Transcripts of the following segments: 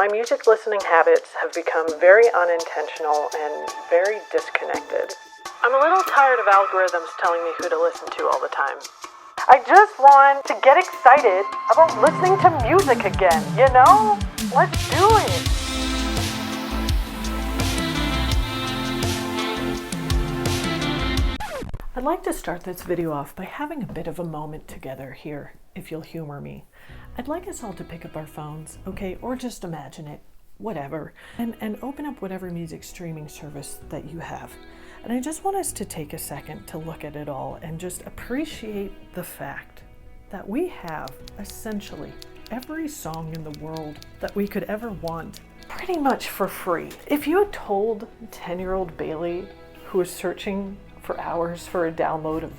My music listening habits have become very unintentional and very disconnected. I'm a little tired of algorithms telling me who to listen to all the time. I just want to get excited about listening to music again, you know? Let's do it! I'd like to start this video off by having a bit of a moment together here, if you'll humor me. I'd like us all to pick up our phones, okay, or just imagine it, whatever, and open up whatever music streaming service that you have. And I just want us to take a second to look at it all and just appreciate the fact that we have essentially every song in the world that we could ever want pretty much for free. If you had told 10-year-old Bailey, who was searching for hours for a download of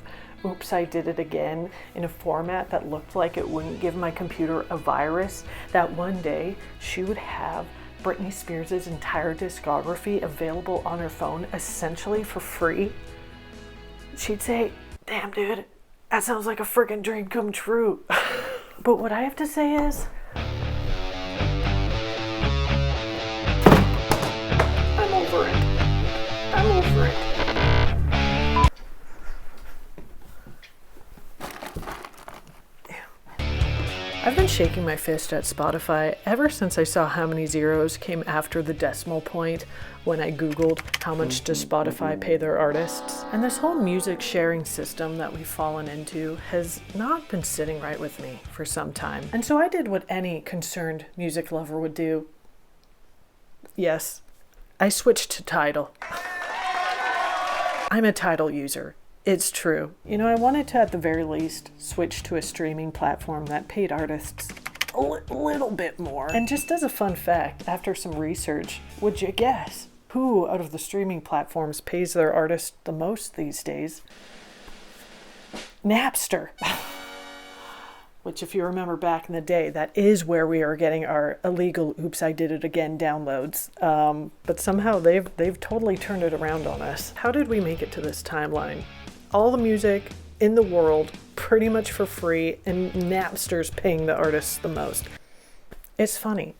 Oops, I Did It Again in a format that looked like it wouldn't give my computer a virus, that one day she would have Britney Spears' entire discography available on her phone essentially for free, she'd say, damn dude, that sounds like a freaking dream come true. But what I have to say is, I'm over it. I'm over it. I've been shaking my fist at Spotify ever since I saw how many zeros came after the decimal point when I Googled how much does Spotify pay their artists. And this whole music sharing system that we've fallen into has not been sitting right with me for some time. And so I did what any concerned music lover would do. Yes, I switched to Tidal. I'm a Tidal user. It's true. You know, I wanted to, at the very least, switch to a streaming platform that paid artists a little bit more. And just as a fun fact, after some research, would you guess who out of the streaming platforms pays their artists the most these days? Napster. Which, if you remember back in the day, that is where we are getting our illegal Oops, I Did It Again downloads. But somehow they've totally turned it around on us. How did we make it to this timeline? All the music in the world pretty much for free, and Napster's paying the artists the most. It's funny.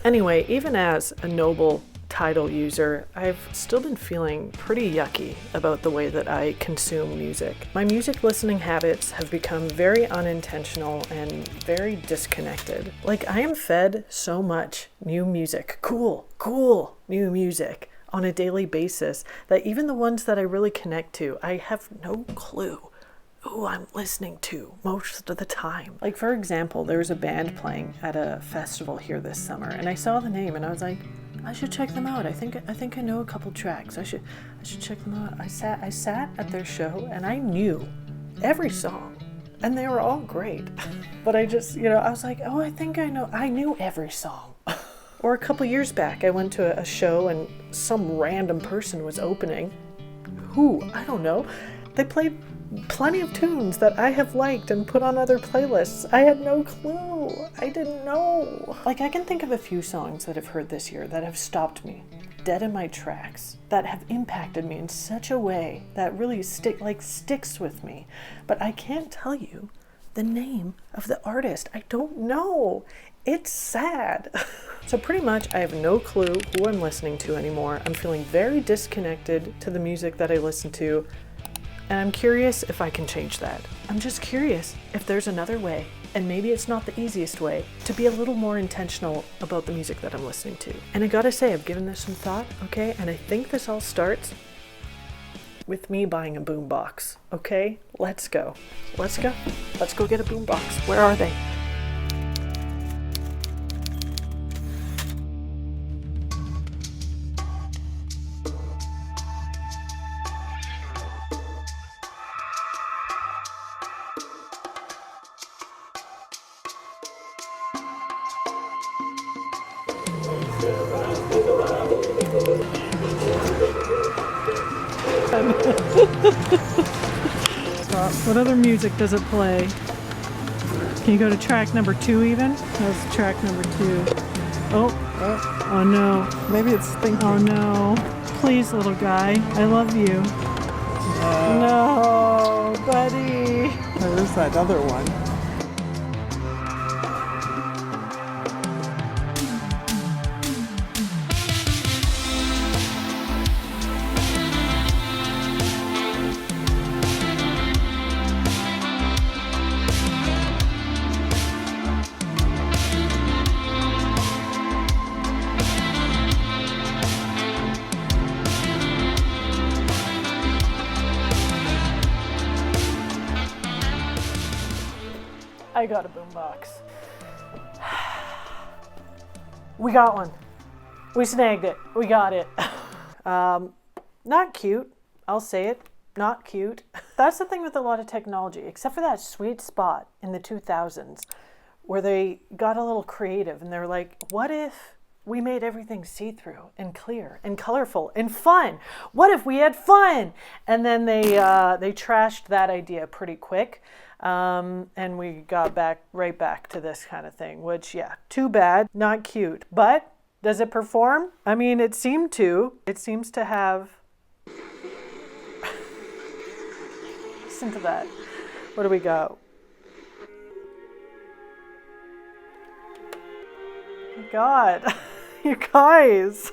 Anyway, even as a noble Tidal user, I've still been feeling pretty yucky about the way that I consume music. My music listening habits have become very unintentional and very disconnected. Like, I am fed so much new music, cool new music on a daily basis that even the ones that I really connect to, I have no clue who I'm listening to most of the time. Like, for example, there was a band playing at a festival here this summer, and I saw the name and I was like, I should check them out. I think I know a couple tracks. I should check them out. I sat at their show and I knew every song, and they were all great. But I just, I was like, oh, I knew every song. Or a couple years back, I went to a show and some random person was opening. Who? I don't know. They played plenty of tunes that I have liked and put on other playlists. I had no clue. I didn't know. Like, I can think of a few songs that I've heard this year that have stopped me dead in my tracks, that have impacted me in such a way that really sticks with me. But I can't tell you the name of the artist. I don't know. It's sad. So pretty much I have no clue who I'm listening to anymore. I'm feeling very disconnected to the music that I listen to, and I'm curious if I can change that. I'm just curious if there's another way, and maybe it's not the easiest way, to be a little more intentional about the music that I'm listening to. And I gotta say, I've given this some thought, okay? And I think this all starts with me buying a boombox, okay? Let's go. Let's go get a boombox. Where are they? What other music does it play? Can you go to track number 2 even? That's track number 2. Oh no. Maybe it's thinking. Oh no. Please, little guy. I love you. No, buddy. There's that other one. I got a boombox. We got one. We snagged it. We got it. Not cute. I'll say it. Not cute. That's the thing with a lot of technology, except for that sweet spot in the 2000s where they got a little creative and they're like, what if we made everything see-through and clear and colorful and fun? What if we had fun? And then they trashed that idea pretty quick. And we got right back to this kind of thing, which, yeah, too bad, not cute. But does it perform? I mean, it seemed to. It seems to have. Listen to that. What do we got? Oh my God, you guys.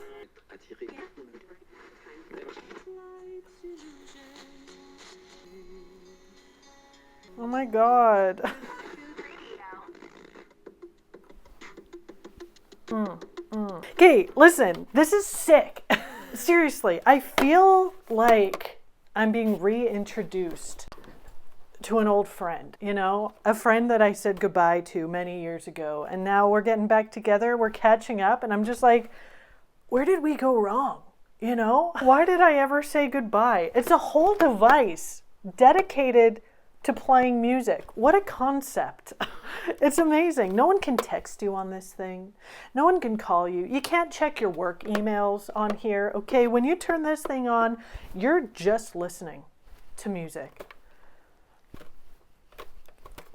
Oh my God. Okay, listen, this is sick. Seriously, I feel like I'm being reintroduced to an old friend, you know, a friend that I said goodbye to many years ago. And now we're getting back together, we're catching up, and I'm just like, where did we go wrong? You know, why did I ever say goodbye? It's a whole device dedicated to playing music. What a concept. It's amazing. No one can text you on this thing. No one can call you. You can't check your work emails on here. Okay, when you turn this thing on, you're just listening to music.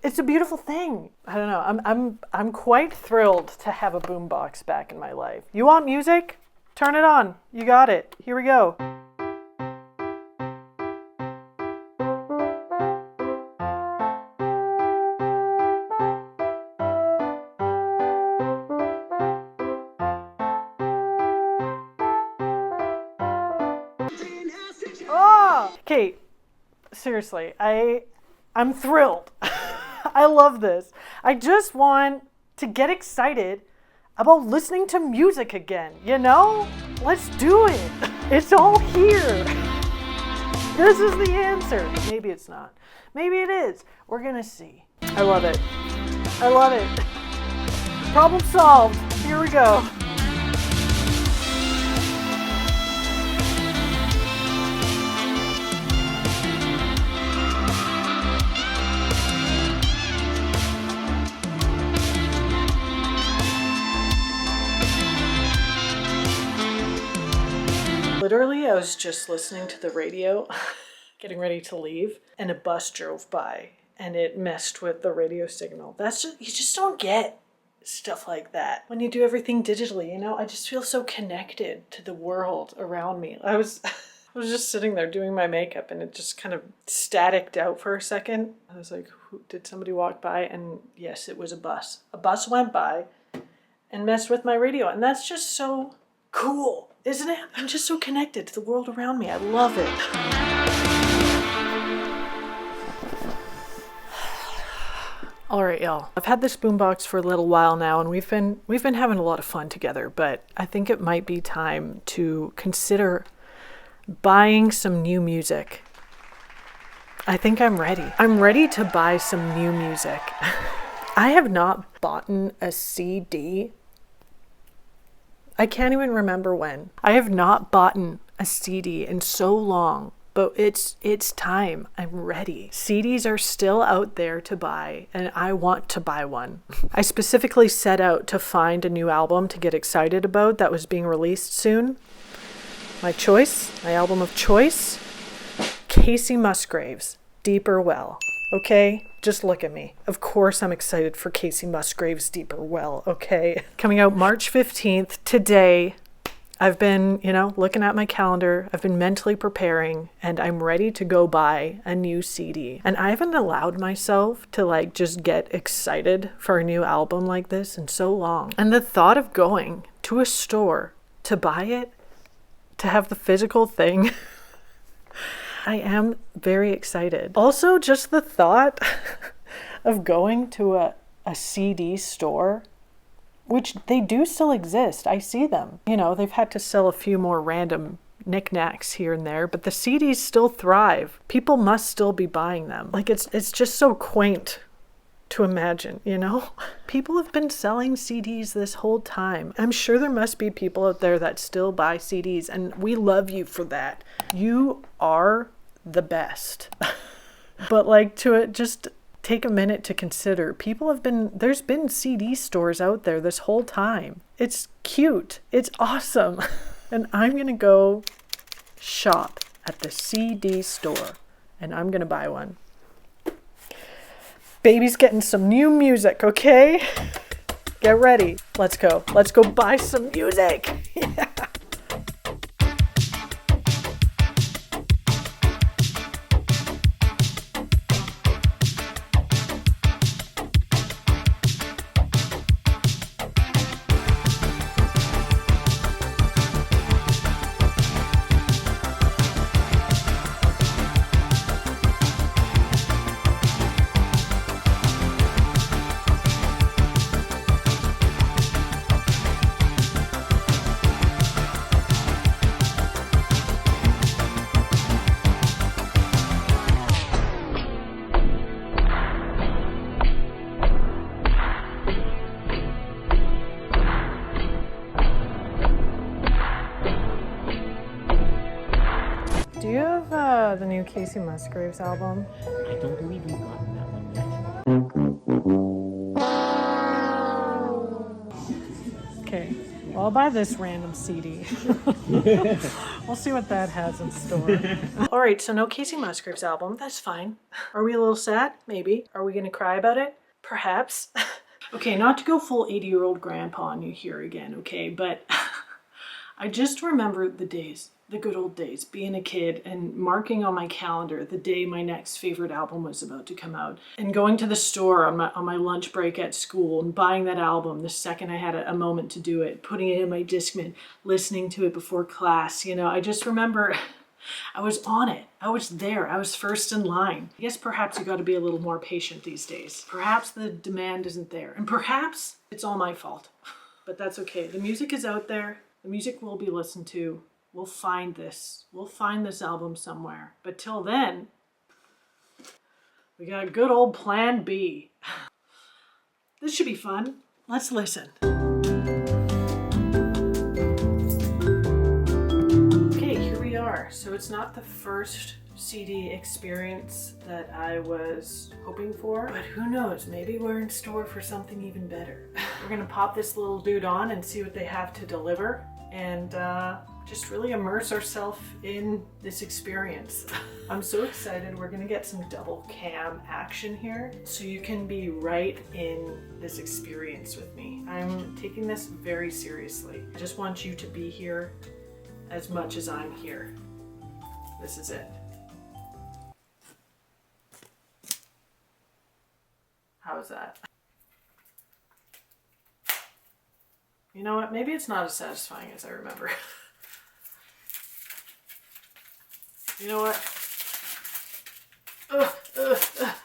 It's a beautiful thing. I don't know. I'm quite thrilled to have a boombox back in my life. You want music? Turn it on. You got it. Here we go. Oh! Okay, seriously, I'm thrilled. I love this. I just want to get excited about listening to music again, you know? Let's do it. It's all here. This is the answer. Maybe it's not. Maybe it is. We're gonna see. I love it. I love it. Problem solved. Here we go. Literally, I was just listening to the radio, getting ready to leave, and a bus drove by, and it messed with the radio signal. You just don't get stuff like that when you do everything digitally, you know? I just feel so connected to the world around me. I was just sitting there doing my makeup, and it just kind of staticked out for a second. I was like, did somebody walk by? And yes, it was a bus. A bus went by and messed with my radio, and that's just so cool. Isn't it? I'm just so connected to the world around me. I love it. All right, y'all. I've had this boombox for a little while now, and we've been having a lot of fun together, but I think it might be time to consider buying some new music. I think I'm ready. I'm ready to buy some new music. I have not bought a CD. I can't even remember when. I have not bought a CD in so long, but it's time. I'm ready. CDs are still out there to buy, and I want to buy one. I specifically set out to find a new album to get excited about that was being released soon. My album of choice, Casey Musgraves, Deeper Well. Okay? Just look at me. Of course I'm excited for Casey Musgraves' Deeper Well, okay? Coming out March 15th, today. I've been, looking at my calendar. I've been mentally preparing, and I'm ready to go buy a new CD. And I haven't allowed myself to just get excited for a new album like this in so long. And the thought of going to a store to buy it, to have the physical thing, I am very excited. Also, just the thought of going to a CD store, which they do still exist. I see them. They've had to sell a few more random knickknacks here and there, but the CDs still thrive. People must still be buying them. It's just so quaint to imagine, you know? People have been selling CDs this whole time. I'm sure there must be people out there that still buy CDs, and we love you for that. You are the best. But like, to just take a minute to consider, there's been CD stores out there this whole time. It's cute. It's awesome. And I'm going to go shop at the CD store, and I'm going to buy one. Baby's getting some new music, okay? Get ready. Let's go. Let's go buy some music. Yeah. Do you have the new Casey Musgraves album? I don't believe we've gotten that one yet. Okay, well, I'll buy this random CD. We'll see what that has in store. All right, so no Casey Musgraves album. That's fine. Are we a little sad? Maybe. Are we going to cry about it? Perhaps. Okay, not to go full 80-year-old grandpa on you here again, okay? But I just remember the days. The good old days, being a kid and marking on my calendar the day my next favorite album was about to come out, and going to the store on my lunch break at school and buying that album the second I had a moment to do it, putting it in my Discman, listening to it before class. You know, I just remember I was on it. I was there. I was first in line. I guess perhaps you got to be a little more patient these days. Perhaps the demand isn't there, and perhaps it's all my fault. But that's okay. The music is out there. The music will be listened to. We'll find this. We'll find this album somewhere. But till then, we got a good old plan B. This should be fun. Let's listen. Okay, here we are. So it's not the first CD experience that I was hoping for, but who knows, maybe we're in store for something even better. We're gonna pop this little dude on and see what they have to deliver, and just really immerse ourselves in this experience. I'm so excited. We're gonna get some double cam action here, so you can be right in this experience with me. I'm taking this very seriously. I just want you to be here as much as I'm here. This is it. How's that? You know what? Maybe it's not as satisfying as I remember. You know what?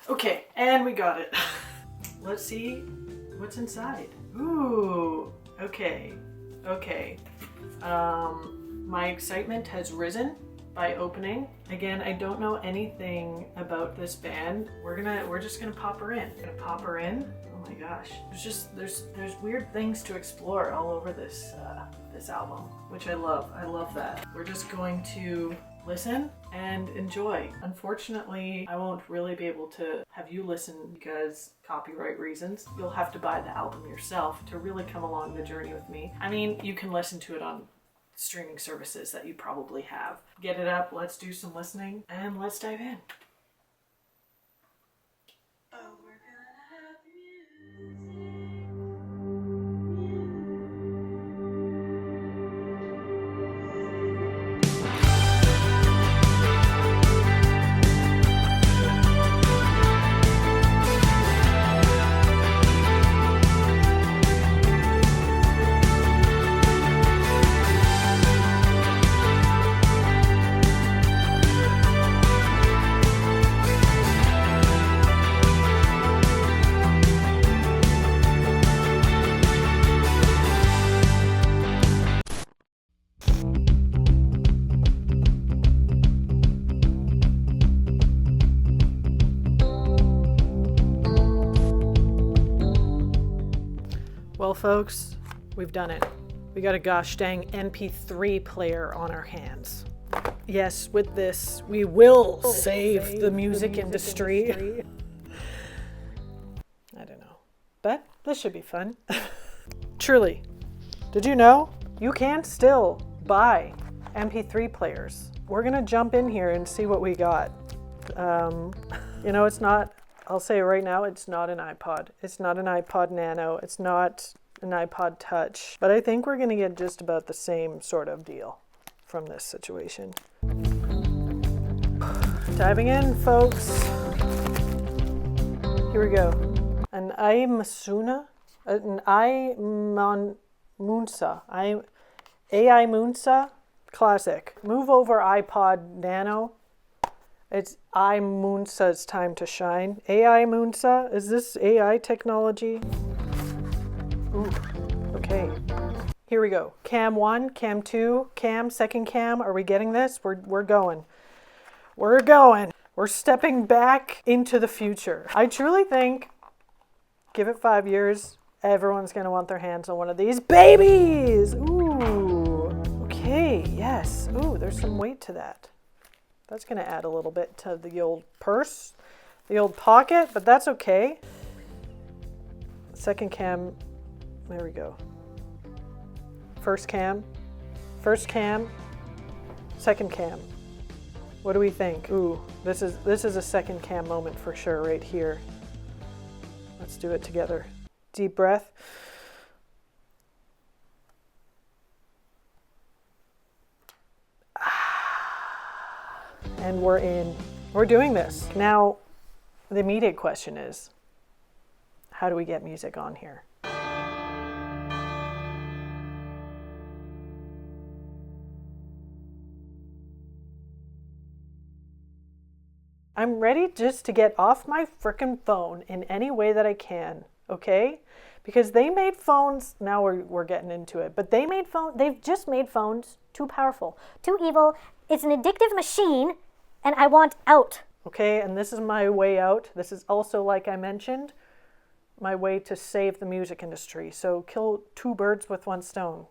Okay, and we got it. Let's see what's inside. Ooh, okay. My excitement has risen by opening. Again, I don't know anything about this band. We're just gonna pop her in. Gonna pop her in. Oh my gosh. There's weird things to explore all over this album, which I love. I love that. We're just going to listen and enjoy. Unfortunately, I won't really be able to have you listen because copyright reasons. You'll have to buy the album yourself to really come along the journey with me. I mean, you can listen to it on streaming services that you probably have. Get it up, let's do some listening, and let's dive in. folks, we've done it. We got a gosh dang MP3 player on our hands. Yes, with this, we will save the music industry. I don't know, but this should be fun. Truly, did you know you can still buy MP3 players? We're gonna jump in here and see what we got. It's not, I'll say it right now, it's not an iPod. It's not an iPod Nano. It's not an iPod Touch. But I think we're gonna get just about the same sort of deal from this situation. Diving in, folks. Here we go. An iMasuna, an iMunsa, AI Munsa Classic. Move over iPod Nano. It's iMunsa's time to shine. AI Munsa, is this AI technology? Ooh, okay. Here we go. Cam 1, Cam 2, Cam, second Cam. Are we getting this? We're going. We're going. We're stepping back into the future. I truly think, give it 5 years, everyone's going to want their hands on one of these babies. Ooh. Okay, yes. Ooh, there's some weight to that. That's going to add a little bit to the old purse, the old pocket, but that's okay. Second Cam. There we go. First Cam. First Cam. Second Cam. What do we think? Ooh, this is a second Cam moment for sure right here. Let's do it together. Deep breath. And we're in. We're doing this. Now, the immediate question is, how do we get music on here? I'm ready just to get off my frickin' phone in any way that I can, okay? Because they made phones, now we're getting into it, but they've just made phones too powerful, too evil. It's an addictive machine, and I want out. Okay, and this is my way out. This is also, like I mentioned, my way to save the music industry. So kill two birds with one stone.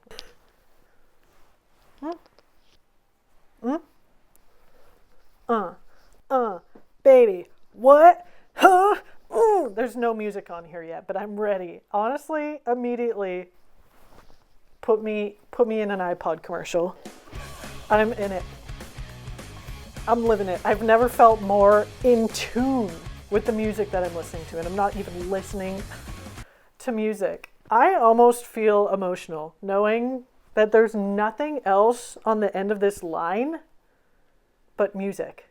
Baby, what? Huh? There's no music on here yet, but I'm ready. Honestly, immediately, put me in an iPod commercial. I'm in it. I'm living it. I've never felt more in tune with the music that I'm listening to, and I'm not even listening to music. I almost feel emotional knowing that there's nothing else on the end of this line but music.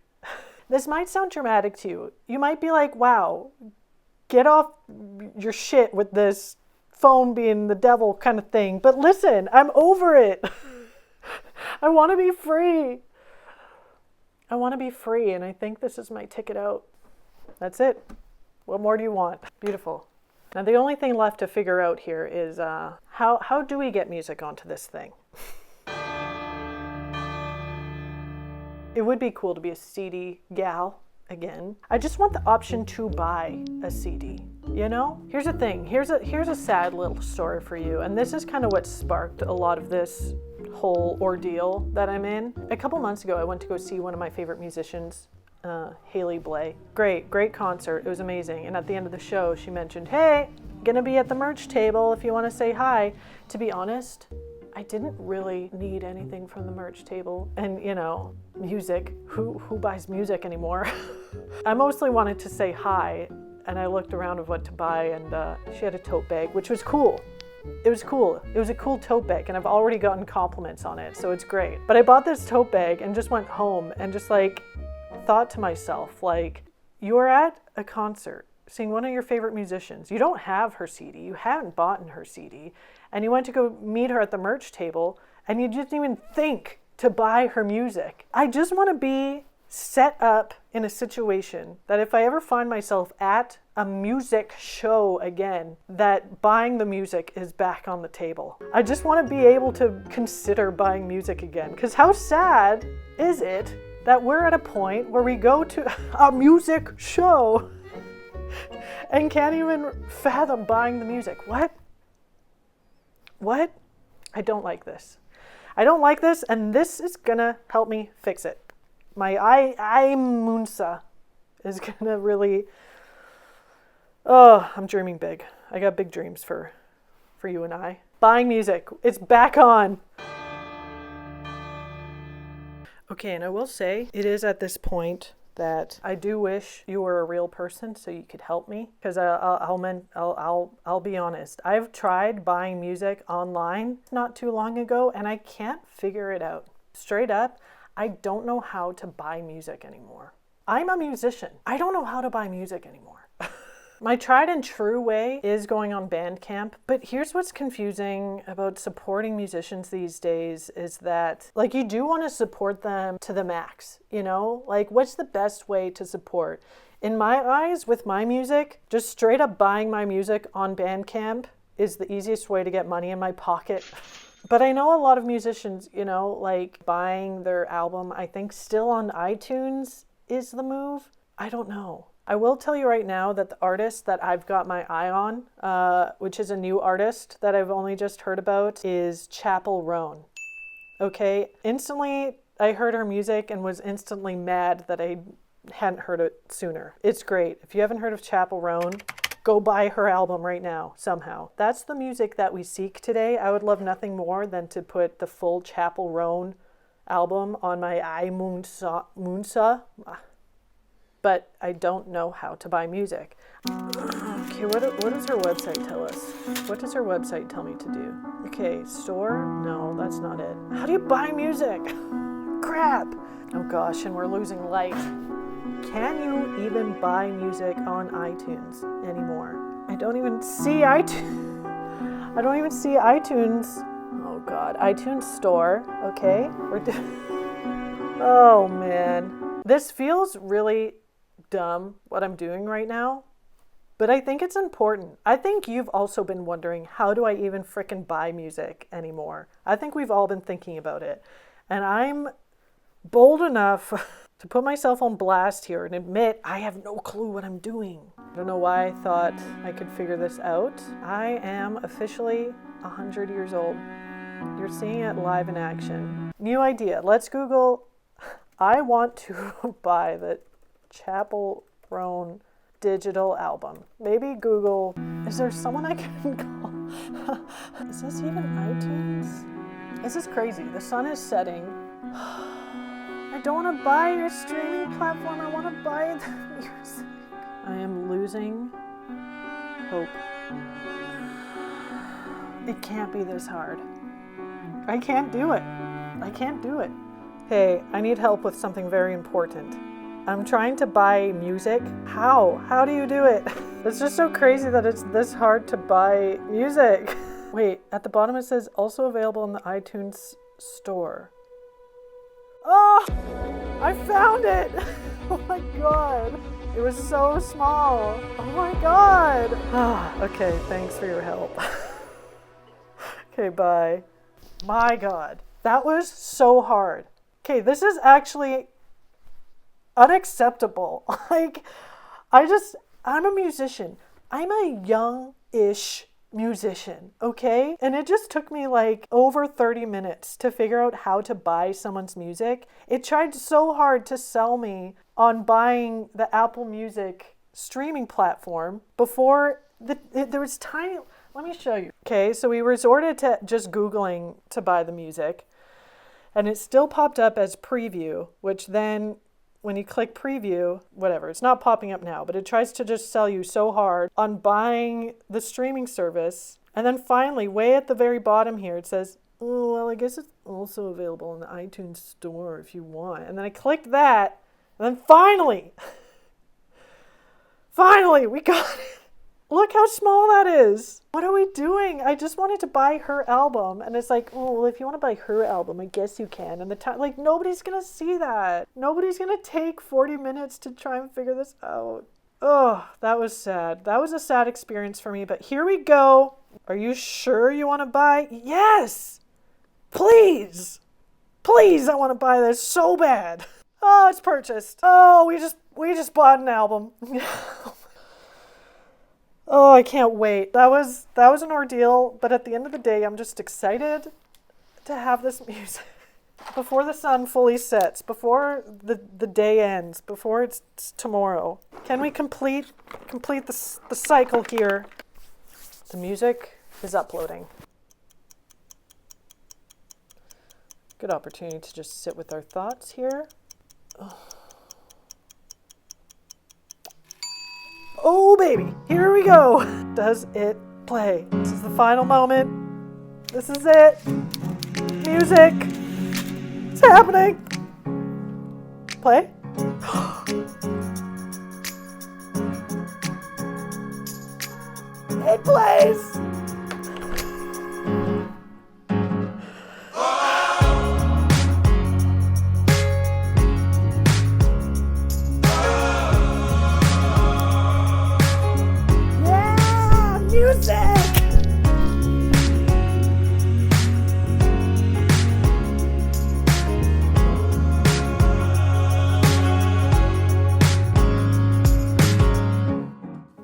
This might sound dramatic to you. You might be like, wow, get off your shit with this phone being the devil kind of thing. But listen, I'm over it. I want to be free. I want to be free, and I think this is my ticket out. That's it. What more do you want? Beautiful. Now, the only thing left to figure out here is how do we get music onto this thing? It would be cool to be a CD gal again. I just want the option to buy a CD, you know? Here's the thing. Here's a sad little story for you, and this is kind of what sparked a lot of this whole ordeal that I'm in. A couple months ago, I went to go see one of my favorite musicians, Haley Blay. Great concert. It was amazing. And at the end of the show, she mentioned, hey, gonna be at the merch table if you want to say hi. To be honest, I didn't really need anything from the merch table. And, you know, music, who buys music anymore? I mostly wanted to say hi, and I looked around of what to buy, and she had a tote bag, which was cool. It was cool. It was a cool tote bag, and I've already gotten compliments on it, so it's great. But I bought this tote bag and just went home and just thought to myself, you are at a concert seeing one of your favorite musicians. You don't have her CD. You haven't bought her CD. And you went to go meet her at the merch table, and you didn't even think to buy her music. I just want to be set up in a situation that if I ever find myself at a music show again, that buying the music is back on the table. I just want to be able to consider buying music again. Because how sad is it that we're at a point where we go to a music show and can't even fathom buying the music? What? What? I don't like this. I don't like this, and this is gonna help me fix it. My I Munsa is gonna really... Oh, I'm dreaming big. I got big dreams for you and I. Buying music. It's back on. Okay, and I will say, it is at this point that I do wish you were a real person so you could help me. Because I'll be honest. I've tried buying music online not too long ago, and I can't figure it out. Straight up, I don't know how to buy music anymore. I'm a musician. I don't know how to buy music anymore. My tried and true way is going on Bandcamp, but here's what's confusing about supporting musicians these days is that, like, you do want to support them to the max, you know? Like, what's the best way to support? In my eyes, with my music, just straight up buying my music on Bandcamp is the easiest way to get money in my pocket. But I know a lot of musicians, you know, like buying their album, I think still on iTunes is the move. I don't know. I will tell you right now that the artist that I've got my eye on, which is a new artist that I've only just heard about, is Chapel Roan. Okay, instantly I heard her music and was instantly mad that I hadn't heard it sooner. It's great. If you haven't heard of Chapel Roan, go buy her album right now, somehow. That's the music that we seek today. I would love nothing more than to put the full Chapel Roan album on my iMunsa. But I don't know how to buy music. Okay, what does her website tell us? What does her website tell me to do? Okay, store? No, that's not it. How do you buy music? Crap! Oh gosh, and we're losing light. Can you even buy music on iTunes anymore? I don't even see iTunes. I don't even see iTunes. Oh God, iTunes Store. Okay, oh man, this feels really dumb what I'm doing right now, but I think it's important. I think you've also been wondering, how do I even frickin' buy music anymore? I think we've all been thinking about it, and I'm bold enough to put myself on blast here and admit I have no clue what I'm doing. I don't know why I thought I could figure this out. I am officially 100 years old. You're seeing it live in action. New idea. Let's Google, I want to buy the Chapel Roan digital album. Maybe Google, is there someone I can call? Is this even iTunes? This is crazy. The sun is setting. I don't want to buy your streaming platform. I want to buy the music. I am losing hope. It can't be this hard. I can't do it. I can't do it. Hey, I need help with something very important. I'm trying to buy music. How? How do you do it? It's just so crazy that it's this hard to buy music. Wait, at the bottom it says also available in the iTunes store. Oh, I found it. Oh my God. It was so small. Oh my God. Okay, thanks for your help. Okay, bye. My God, that was so hard. Okay, this is actually unacceptable. Like, I'm a musician. I'm a young-ish musician, okay? And it just took me like over 30 minutes to figure out how to buy someone's music. It tried so hard to sell me on buying the Apple Music streaming platform before there was tiny... Let me show you. Okay, so we resorted to just Googling to buy the music, and it still popped up as preview, which then when you click preview, whatever, it's not popping up now, but it tries to just sell you so hard on buying the streaming service. And then finally, way at the very bottom here, it says, oh, well, I guess it's also available in the iTunes store if you want. And then I clicked that, and then finally, we got it. Look how small that is. What are we doing? I just wanted to buy her album. And it's like, oh, well, if you want to buy her album, I guess you can. And the time, like, nobody's going to see that. Nobody's going to take 40 minutes to try and figure this out. Oh, that was sad. That was a sad experience for me. But here we go. Are you sure you want to buy? Yes. Please. Please, I want to buy this so bad. Oh, it's purchased. Oh, we just bought an album. Oh, I can't wait. That was an ordeal, but at the end of the day, I'm just excited to have this music before the sun fully sets, before the day ends, before it's tomorrow. Can we complete the cycle here? The music is uploading. Good opportunity to just sit with our thoughts here. Oh baby, here we go. Does it play? This is the final moment. This is it. Music. It's happening. Play. It plays. Yeah, music.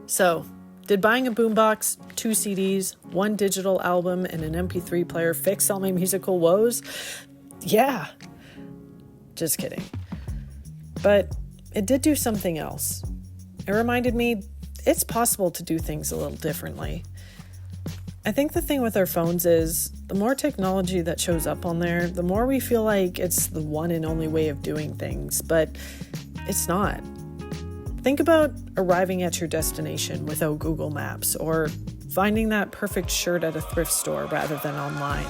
So, did buying a boombox, 2 CDs, 1 digital album, and an MP3 player fix all my musical woes? Yeah. Just kidding. But it did do something else. It reminded me it's possible to do things a little differently. I think the thing with our phones is the more technology that shows up on there, the more we feel like it's the one and only way of doing things, but it's not. Think about arriving at your destination without Google Maps, or finding that perfect shirt at a thrift store rather than online.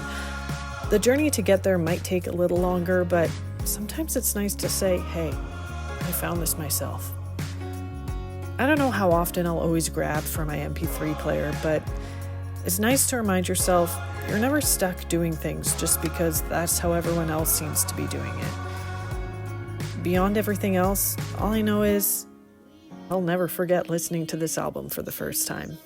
The journey to get there might take a little longer, but sometimes it's nice to say, hey, I found this myself. I don't know how often I'll always grab for my MP3 player, but it's nice to remind yourself you're never stuck doing things just because that's how everyone else seems to be doing it. Beyond everything else, all I know is I'll never forget listening to this album for the first time.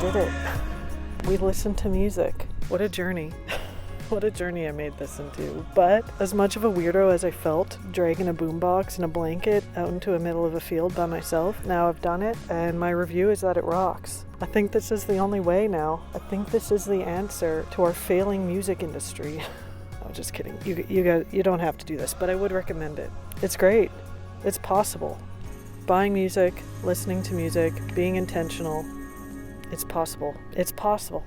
Did it. We listened to music. What a journey. What a journey I made this into. But as much of a weirdo as I felt dragging a boombox and a blanket out into the middle of a field by myself, now I've done it, and my review is that it rocks. I think this is the only way now. I think this is the answer to our failing music industry. I'm just kidding. You don't have to do this, but I would recommend it. It's great. It's possible. Buying music, listening to music, being intentional. It's possible. It's possible.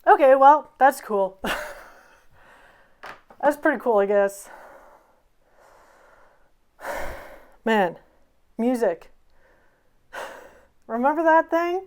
Okay, well, that's cool. That's pretty cool, I guess. Man, music. Remember that thing?